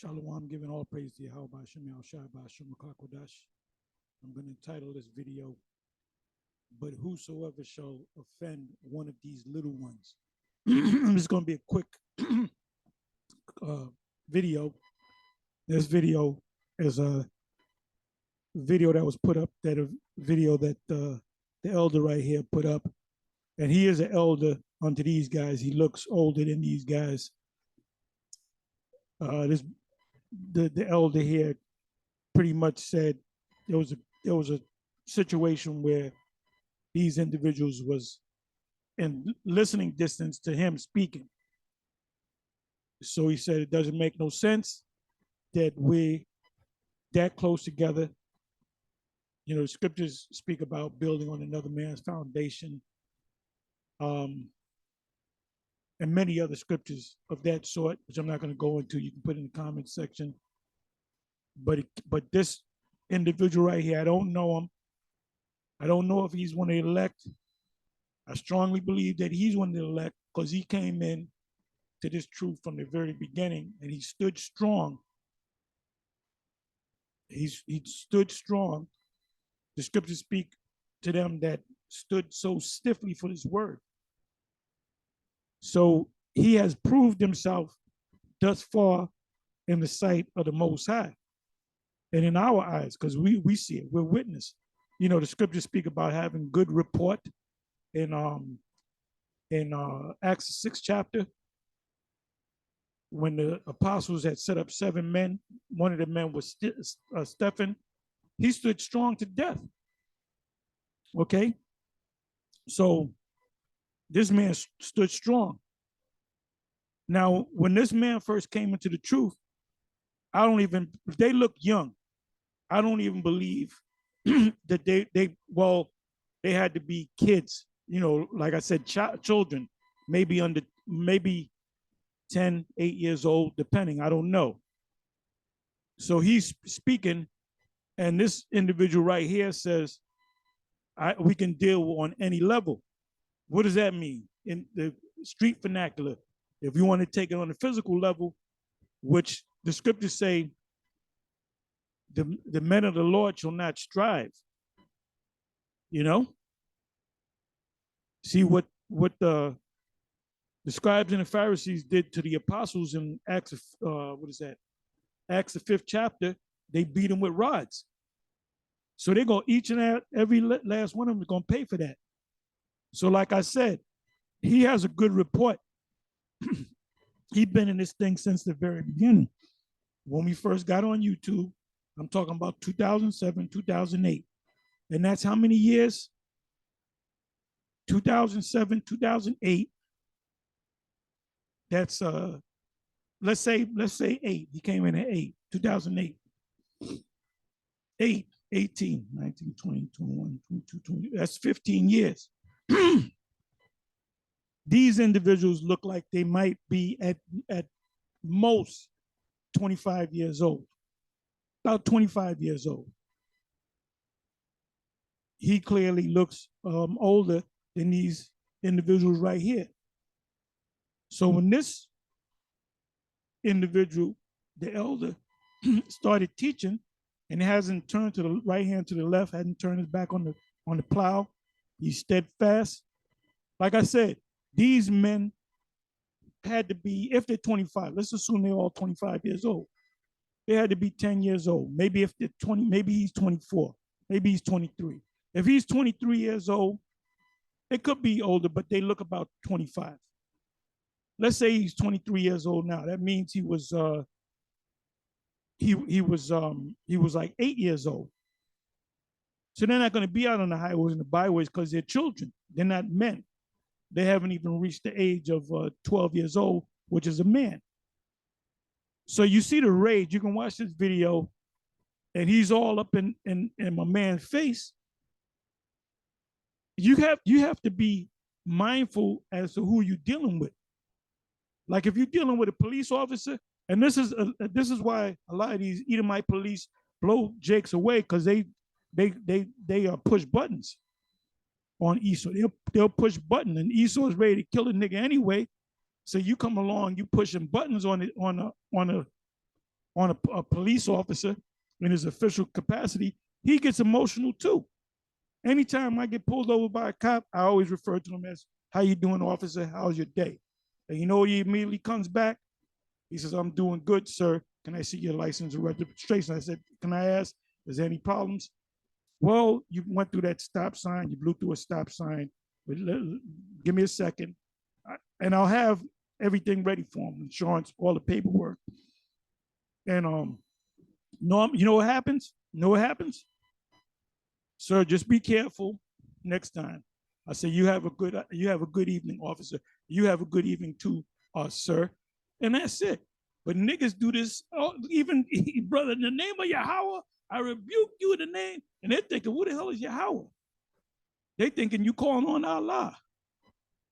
Shalom, giving all praise to Yahweh Shem Yahushua B'Shem Kodash. I'm going to entitle this video, "But whosoever shall offend one of these little ones." It's going to be a quick video. This video is a video that was put up, the elder right here put up. And he is an elder unto these guys. He looks older than these guys. The elder here pretty much said there was a situation where these individuals was in listening distance to him speaking. So he said it doesn't make no sense that we that close together. You know, the scriptures speak about building on another man's foundation, and many other scriptures of that sort, which I'm not going to go into. You can put in the comment section. But this individual right here, I don't know him. I don't know if he's one of the elect. I strongly believe that he's one of the elect because he came in to this truth from the very beginning, and he stood strong. He stood strong. The scriptures speak to them that stood so stiffly for this word. So he has proved himself thus far in the sight of the Most High and in our eyes, because we see it, we're witness. You know, the scriptures speak about having good report in Acts the 6th chapter, when the apostles had set up 7 men. One of the men was Stephen. He stood strong to death. Okay, so this man stood strong. Now, when this man first came into the truth, they look young. I don't even believe that they had to be kids, you know, like I said, children, maybe 10, 8 years old, depending, I don't know. So he's speaking, and this individual right here says, we can deal on any level. What does that mean? In the street vernacular, if you want to take it on the physical level, which the scriptures say, the men of the Lord shall not strive. You know? See what the scribes and the Pharisees did to the apostles in Acts, Acts the 5th chapter. They beat them with rods. So they're going, each and every last one of them is going to pay for that. So like I said, he has a good report. He's been in this thing since the very beginning. When we first got on YouTube, I'm talking about 2007, 2008. And that's how many years? 2007, 2008. That's let's say 8. He came in at 8, 2008. 8, 18, 19, 20, 21, 22, 20. That's 15 years. These individuals look like they might be at most 25 years old, about 25 years old. He clearly looks older than these individuals right here. So when this individual, the elder, started teaching and hasn't turned to the right hand to the left, hadn't turned his back on the plow, he's steadfast. Like I said, these men had to be, if they're 25, let's assume they're all 25 years old. They had to be 10 years old. Maybe if they're 20, maybe he's 24, maybe he's 23. If he's 23 years old, it could be older, but they look about 25. Let's say he's 23 years old now. That means he was like 8 years old. So they're not going to be out on the highways and the byways because they're children. They're not men. They haven't even reached the age of 12 years old, which is a man. So you see the rage. You can watch this video, and he's all up in my man's face. You have to be mindful as to who you're dealing with. Like if you're dealing with a police officer, and this is why a lot of these Edomite police blow Jakes away, because they push buttons on Esau. They'll push button, and Esau is ready to kill a nigga anyway. So you come along, you pushing buttons on on a police officer in his official capacity, he gets emotional too. Anytime I get pulled over by a cop, I always refer to him as, "How you doing, officer? How's your day?" And you know, he immediately comes back. He says, "I'm doing good, sir. Can I see your license or registration?" I said, "Can I ask, is there any problems?" "Well, you went through that stop sign. You blew through a stop sign. But give me a second, and I'll have everything ready for him, insurance, all the paperwork." And no, you know what happens? You know what happens? "Sir, just be careful next time." I say, you have a good evening, officer. You have a good evening too, sir." And that's it. But niggas do this, even brother, in the name of Yahweh, I rebuke you in the name. And they're thinking, who the hell is Yahweh? They thinking you calling on Allah.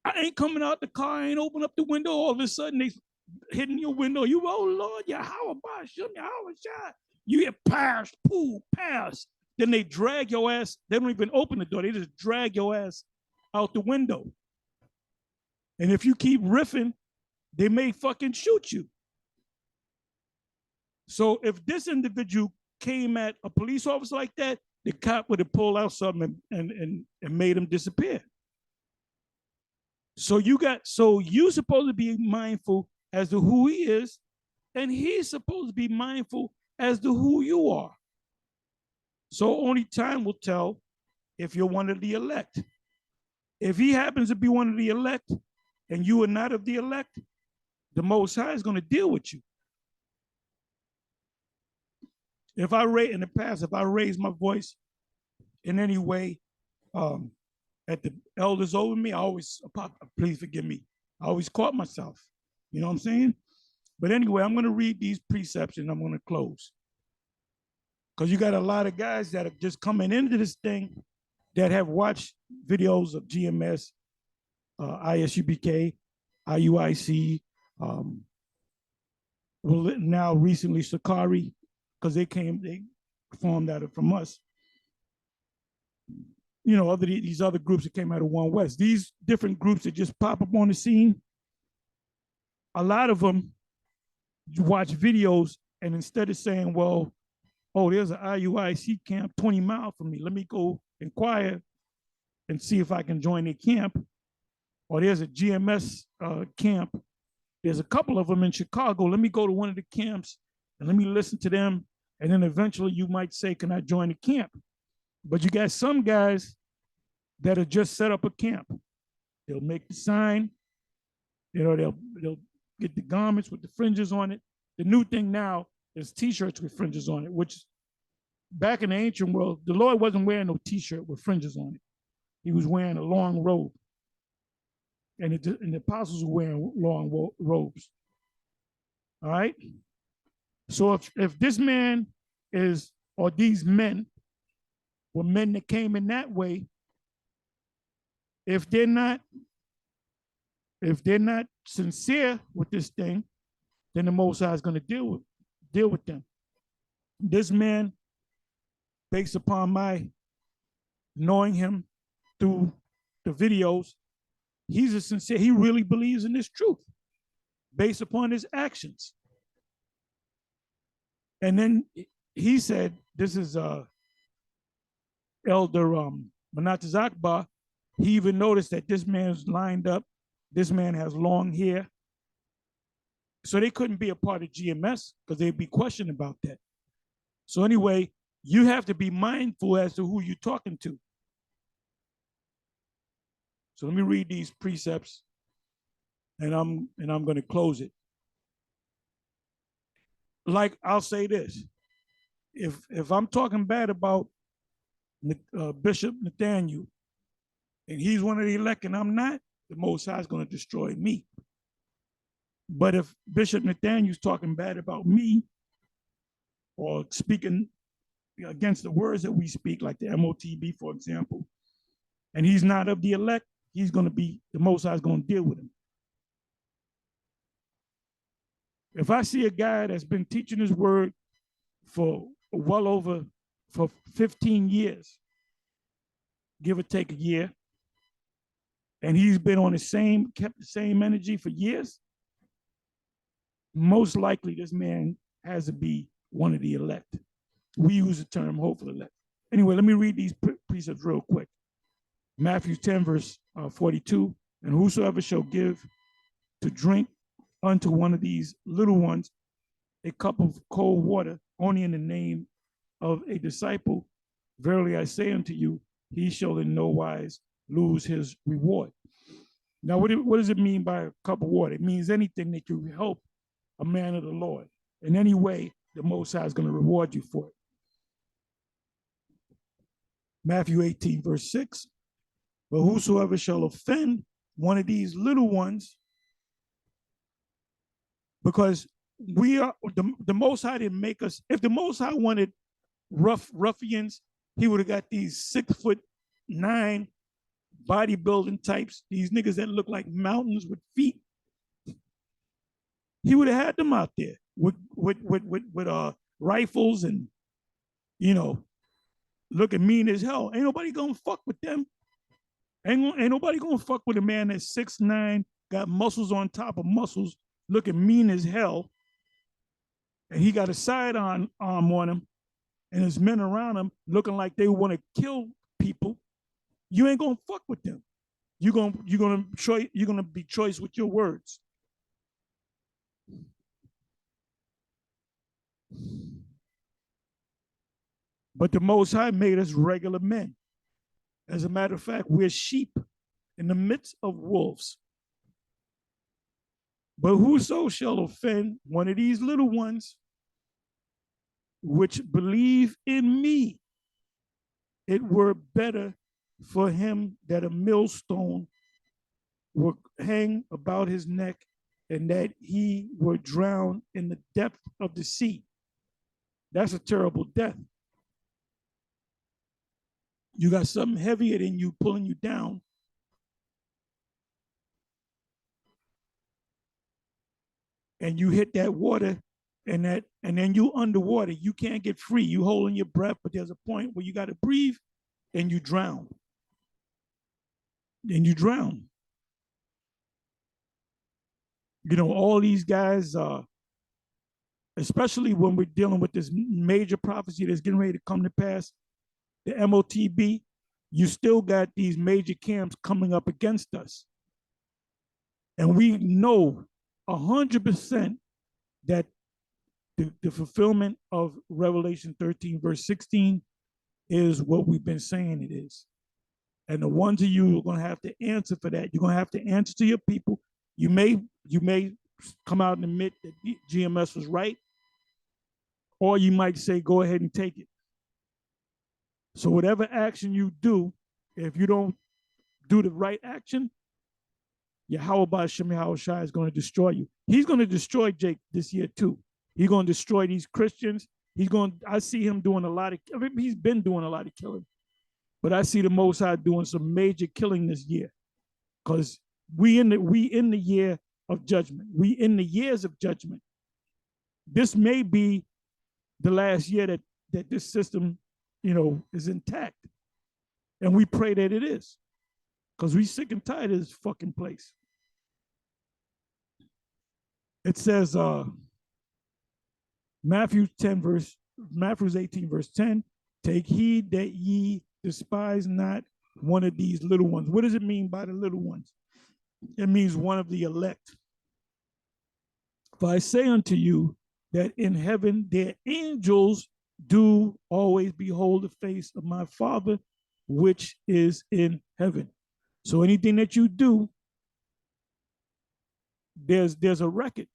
I ain't coming out the car, I ain't open up the window. All of a sudden they hitting your window. You, "Oh Lord, Yahweh, Bashim, Yahweh, Shah." You get passed, pool, pass. Then they drag your ass. They don't even open the door. They just drag your ass out the window. And if you keep riffing, they may fucking shoot you. So if this individual came at a police officer like that, the cop would have pulled out something and made him disappear. So you supposed to be mindful as to who he is, and he's supposed to be mindful as to who you are. So only time will tell if you're one of the elect. If he happens to be one of the elect and you are not of the elect, the Most High is going to deal with you. If I raise my voice in any way at the elders over me, I always, please forgive me, I always caught myself. You know what I'm saying? But anyway, I'm going to read these precepts and I'm going to close. Because you got a lot of guys that are just coming into this thing that have watched videos of GMS, ISUBK, IUIC, now recently Sakari, because they formed out of from us. You know, these other groups that came out of One West. These different groups that just pop up on the scene, a lot of them watch videos, and instead of saying, well, oh, there's an IUIC camp 20 miles from me, let me go inquire and see if I can join their camp. Or there's a GMS camp. There's a couple of them in Chicago. Let me go to one of the camps and let me listen to them. And then eventually you might say, can I join the camp? But you got some guys that have just set up a camp. They'll make the sign, you know, they'll get the garments with the fringes on it. The new thing now is t-shirts with fringes on it, which back in the ancient world, the Lord wasn't wearing no t-shirt with fringes on it. He was wearing a long robe. And the apostles were wearing long robes. All right? So if this man is, or these men were men that came in that way, if they're not sincere with this thing, then the Most High is going to deal with them. This man, based upon my knowing him through the videos, he's a sincere, he really believes in this truth based upon his actions. And then he said, this is Elder Manatas Akbar. He even noticed that this man's lined up. This man has long hair. So they couldn't be a part of GMS because they'd be questioned about that. So anyway, you have to be mindful as to who you're talking to. So let me read these precepts and I'm going to close it. Like, I'll say this. If I'm talking bad about Bishop Nathaniel and he's one of the elect and I'm not, the Most High is going to destroy me. But if Bishop Nathaniel's talking bad about me or speaking against the words that we speak, like the MOTB, for example, and he's not of the elect, he's going to be, the Most High is going to deal with him. If I see a guy that's been teaching his word for 15 years, give or take a year, and he's been on kept the same energy for years, most likely this man has to be one of the elect. We use the term hopeful elect. Anyway, let me read these precepts real quick. Matthew 10, verse 42. And whosoever shall give to drink unto one of these little ones a cup of cold water, only in the name of a disciple, verily I say unto you, he shall in no wise lose his reward. Now, what does it mean by a cup of water? It means anything that you help a man of the Lord. In any way, the Most High is going to reward you for it. Matthew 18, verse 6. But whosoever shall offend one of these little ones, because we are the Most High didn't make us. If the Most High wanted ruffians, he would have got these 6'9" bodybuilding types, these niggas that look like mountains with feet. He would have had them out there with rifles and, looking mean as hell. Ain't nobody gonna fuck with them. Ain't nobody gonna fuck with a man that's 6'9", got muscles on top of muscles, looking mean as hell, and he got a sidearm on him, and his men around him looking like they want to kill people. You ain't gonna fuck with them. You're gonna be choice with your words. But the Most High made us regular men. As a matter of fact, we're sheep in the midst of wolves. But whoso shall offend one of these little ones, which believe in me, it were better for him that a millstone were hang about his neck and that he were drowned in the depth of the sea. That's a terrible death. You got something heavier than you pulling you down. And you hit that water and then you underwater. You can't get free. You holding your breath, but there's a point where you got to breathe and you drown. And you drown. All these guys, especially when we're dealing with this major prophecy that's getting ready to come to pass, the MOTB, you still got these major camps coming up against us. And we know 100% that the fulfillment of Revelation 13, verse 16 is what we've been saying it is. And the ones of you who are going to have to answer for that, you're going to have to answer to your people. You may come out and admit that GMS was right, or you might say, go ahead and take it. So whatever action you do, if you don't do the right action, Yahweh Shem Yahushua is going to destroy you. He's going to destroy Jake this year too. He's going to destroy these Christians. I see him doing he's been doing a lot of killing. But I see the Most High doing some major killing this year. Because we in the year of judgment. We in the years of judgment. This may be the last year that this system, is intact. And we pray that it is. Because we sick and tired of this fucking place. It says, Matthew 18, verse 10, take heed that ye despise not one of these little ones. What does it mean by the little ones? It means one of the elect. For I say unto you that in heaven their angels do always behold the face of my Father, which is in heaven. So anything that you do, there's a record.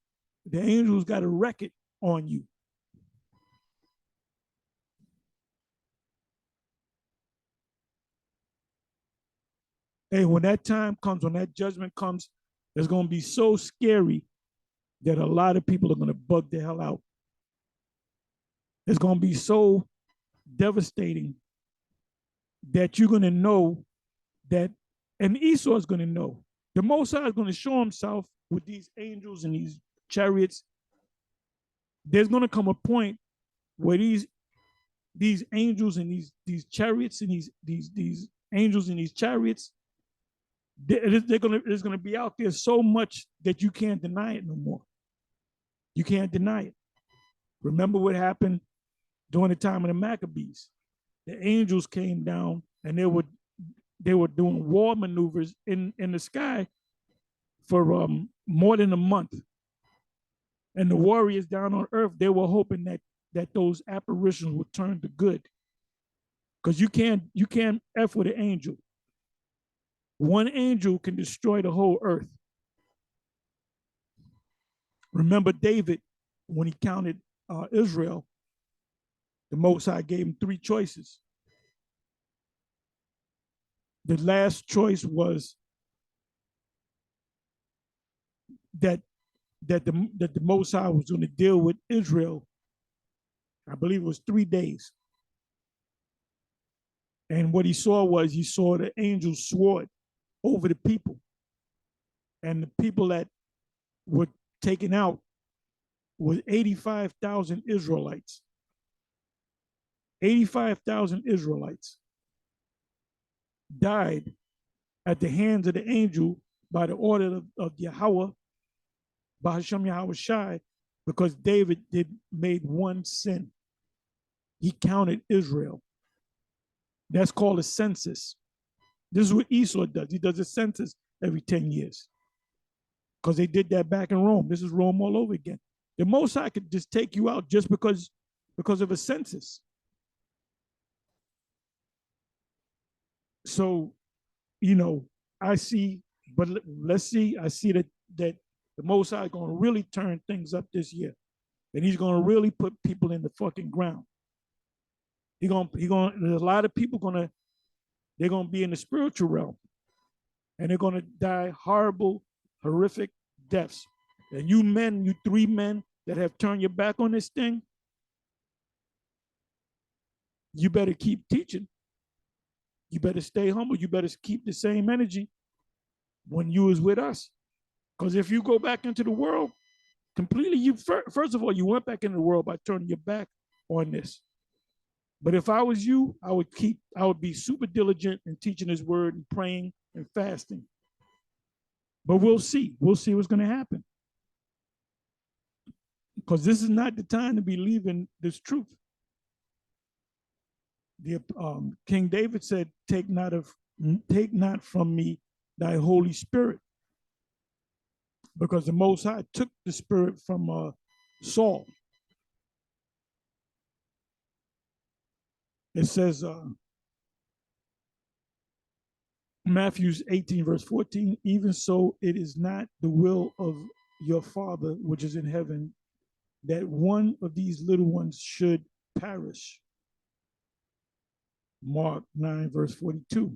The angels got a record on you. Hey, when that time comes, when that judgment comes, it's going to be so scary that a lot of people are going to bug the hell out. It's going to be so devastating that you're going to know that, and Esau is going to know. The Most High is going to show himself with these angels and these chariots. There's going to come a point where these angels and these chariots and these angels and these chariots, it's going to be out there so much that you can't deny it no more. You can't deny it. Remember what happened during the time of the Maccabees? The angels came down and they were doing war maneuvers in the sky for more than a month. And the warriors down on earth, they were hoping that those apparitions would turn to good. Because you can't F with an angel. One angel can destroy the whole earth. Remember David, when he counted Israel, the Most High gave him three choices. The last choice was that that the Most High was going to deal with Israel. I believe it was 3 days. And what he saw the angels sword over the people. And the people that were taken out was 85,000 Israelites. 85,000 Israelites died at the hands of the angel by the order of Yahweh, by Hashem Yahweh Shai, because David made one sin. He counted Israel. That's called a census. This is what Esau does. He does a census every 10 years. Because they did that back in Rome. This is Rome all over again. The Most High could just take you out just because of a census. So, I see, but let's see. I see that the Most High is going to really turn things up this year, and He's going to really put people in the fucking ground. There's a lot of people they're going to be in the spiritual realm, and they're going to die horrible, horrific deaths. And you three men that have turned your back on this thing, you better keep teaching. You better stay humble. You better keep the same energy when you was with us. Because if you go back into the world completely, first of all, you went back into the world by turning your back on this. But if I was you, I would be super diligent in teaching His word and praying and fasting. But we'll see. We'll see what's going to happen. Because this is not the time to be leaving this truth. King David said, take not from me thy Holy Spirit. Because the Most High took the spirit from Saul. It says, Matthew 18, verse 14, even so it is not the will of your Father which is in heaven that one of these little ones should perish. Mark 9, verse 42.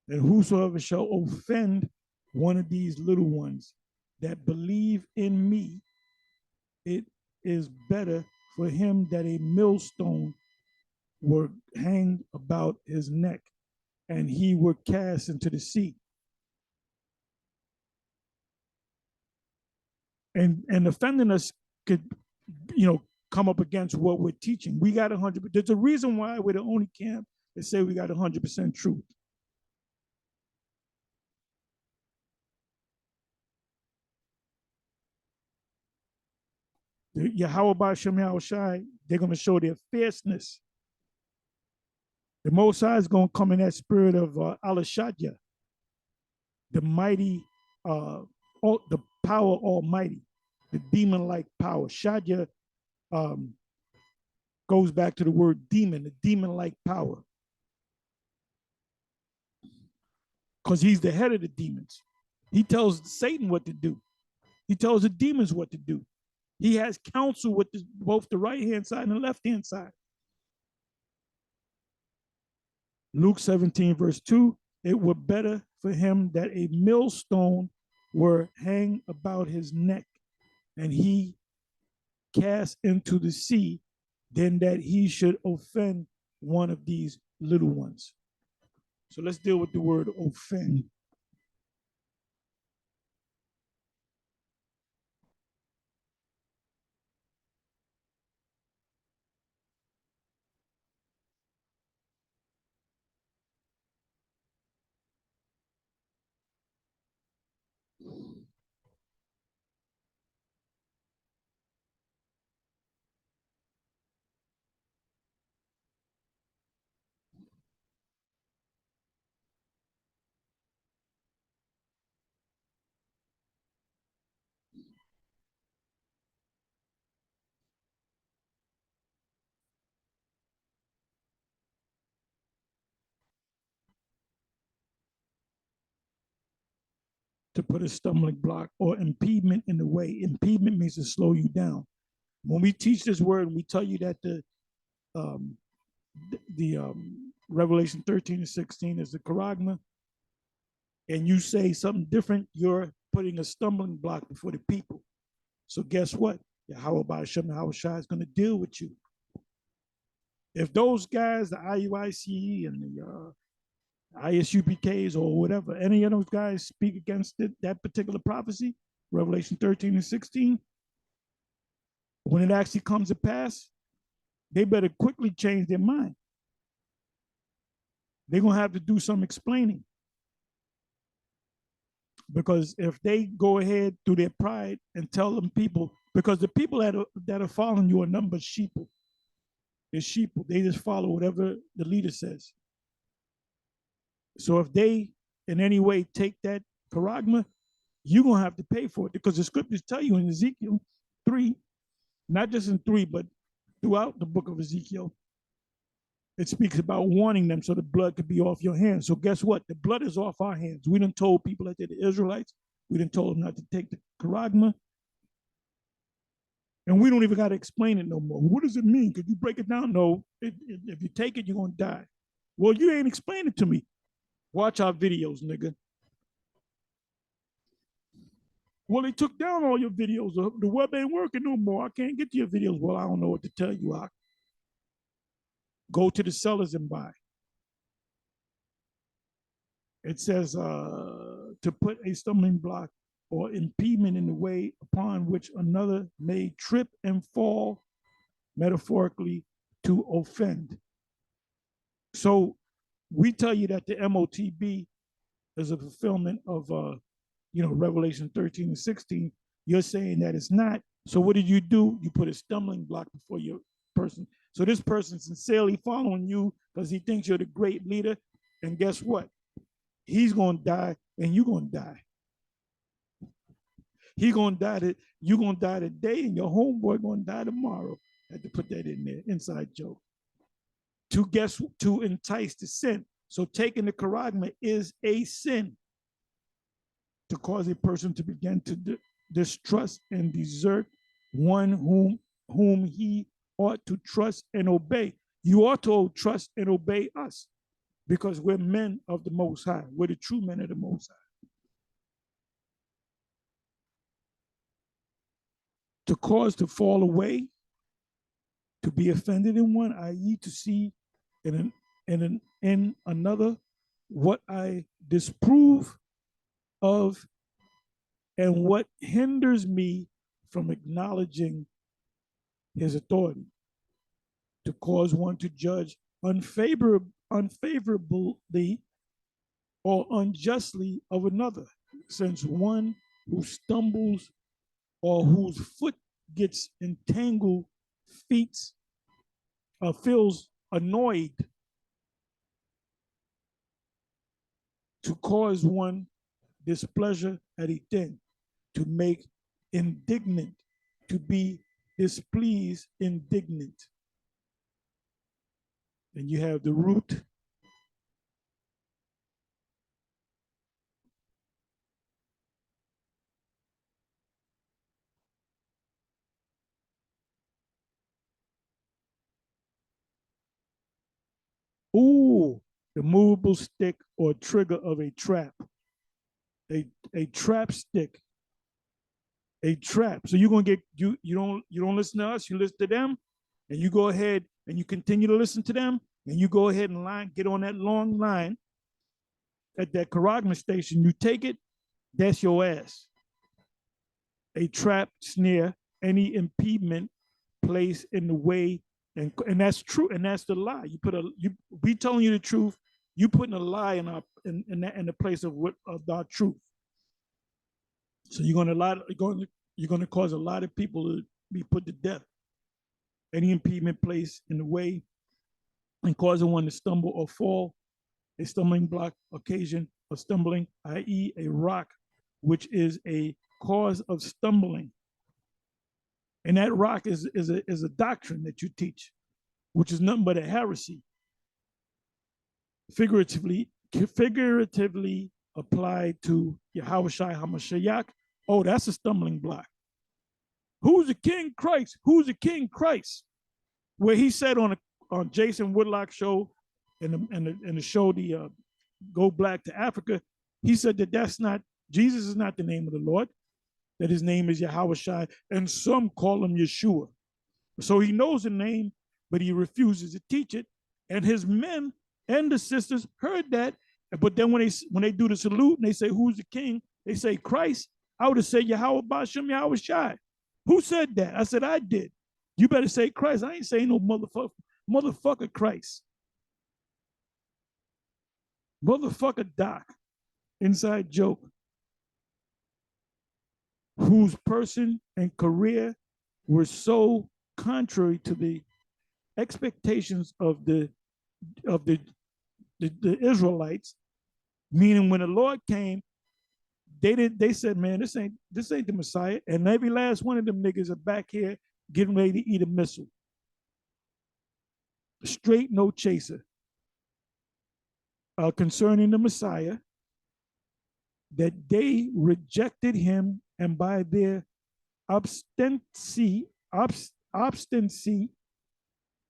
And whosoever shall offend one of these little ones that believe in me, it is better for him that a millstone were hanged about his neck and he were cast into the sea. And offending us could, come up against what we're teaching. We got 100%. There's a reason why we're the only camp that say we got 100% truth. Yahweh B'Shem Yahweh Shai, they're going to show their fierceness. The Most High is going to come in that spirit of Alashadya, the mighty, the power almighty, the demon-like power. Shadya goes back to the word demon, the demon-like power. Because he's the head of the demons. He tells Satan what to do. He tells the demons what to do. He has counsel with both the right-hand side and the left-hand side. Luke 17, verse 2, it were better for him that a millstone were hanged about his neck and he cast into the sea than that he should offend one of these little ones. So let's deal with the word offend. to put a stumbling block or impediment in the way. Impediment means to slow you down. When we teach this word, we tell you that um, the Revelation 13 and 16 is the charagma, and you say something different, you're putting a stumbling block before the people. So guess what? How about Hashem Shai is going to deal with you? If those guys, the IUIC and the ISUPKs or whatever, any of those guys speak against that particular prophecy, Revelation 13 and 16, when it actually comes to pass, they better quickly change their mind. They're going to have to do some explaining. Because if they go ahead through their pride and tell them people, because the people that are following you are numbered sheeple. They're sheeple. They just follow whatever the leader says. So if they in any way take that charagma, you're going to have to pay for it, because the scriptures tell you in Ezekiel 3, not just in 3, but throughout the book of Ezekiel, it speaks about warning them so the blood could be off your hands. So guess what? The blood is off our hands. We done told people that they're the Israelites. We done told them not to take the charagma. And we don't even got to explain it no more. What does it mean? Could you break it down? No. If you take it, you're going to die. Well, you ain't explaining it to me. Watch our videos, nigga. Well, they took down all your videos. The web ain't working no more. I can't get to your videos. Well, I don't know what to tell you. I go to the sellers and buy. It says to put a stumbling block or impediment in the way upon which another may trip and fall, metaphorically, to offend. So we tell you that the MOTB is a fulfillment of Revelation 13 and 16. You're saying that it's not. So what did you do? You put a stumbling block before your person. So this person sincerely following you because he thinks you're the great leader. And guess what? He's going to die and you're going to die. He's going to die. You're going to die today and your homeboy going to die tomorrow. I had to put that in there. Inside joke. To entice to sin. So taking the charagma is a sin. To cause a person to begin to distrust and desert one whom he ought to trust and obey. You ought to trust and obey us because we're men of the Most High. We're the true men of the Most High. To cause to fall away, to be offended in one, i.e. to see in another what I disapprove of and what hinders me from acknowledging his authority, to cause one to judge unfavorably or unjustly of another, since one who stumbles or whose foot gets entangled feels annoyed, to cause one displeasure at a thing, to make indignant, to be displeased, indignant. And you have the root. Ooh, the movable stick or trigger of a trap. A trap stick. A trap. So you're gonna get you don't listen to us, you listen to them, and you go ahead and you continue to listen to them, and you go ahead and get on that long line at that charagma station. You take it, that's your ass. A trap, snare, any impediment placed in the way, and that's true, and that's the lie. We telling you the truth, you putting a lie in the place of our truth. So you're gonna cause a lot of people to be put to death. Any impediment placed in the way and causing one to stumble or fall, a stumbling block, occasion of stumbling, i.e. a rock, which is a cause of stumbling. And that rock is a doctrine that you teach, which is nothing but a heresy. Figuratively applied to Yahushua HaMashiach. Oh, that's a stumbling block. Who's the King Christ? Who's the King Christ? Where he said on Jason Woodlock's show and the show the Go Black to Africa, he said that that's not, Jesus is not the name of the Lord, that his name is Yahushua, and some call him Yeshua. So he knows the name, but he refuses to teach it. And his men and the sisters heard that. But then when they do the salute and they say, who's the king? They say Christ. I would have said Yahweh Bashem Yahweh Shai. Who said that? I said, I did. You better say Christ. I ain't saying no motherfucker Christ. Motherfucker Doc. Inside joke. Whose person and career were so contrary to the expectations of the Israelites, meaning when the Lord came, they said, man, this ain't the Messiah, and every last one of them niggas are back here getting ready to eat a missile. Straight no chaser. Concerning the Messiah, that they rejected him, and by their obstinacy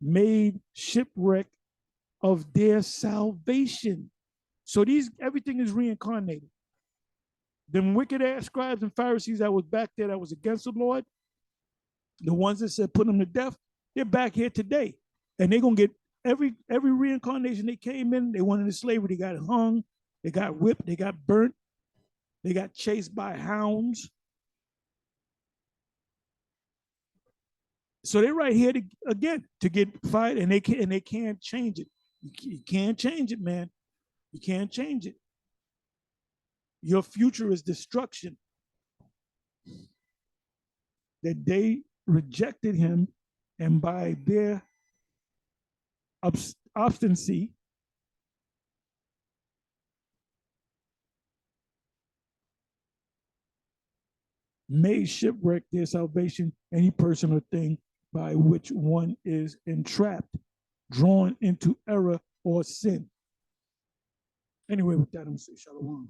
made shipwreck of their salvation. So everything is reincarnated. Them wicked ass scribes and Pharisees that was back there that was against the Lord, the ones that said put them to death, they're back here today. And they're gonna get every reincarnation they came in, they went into slavery, they got hung, they got whipped, they got burnt, they got chased by hounds. So they're right here to get fired, and they can't change it. You can't change it, man. You can't change it. Your future is destruction. That they rejected him, and by their obstinacy, made shipwreck their salvation, any person or thing by which one is entrapped, drawn into error or sin. Anyway, with that, I'm going to say shalom.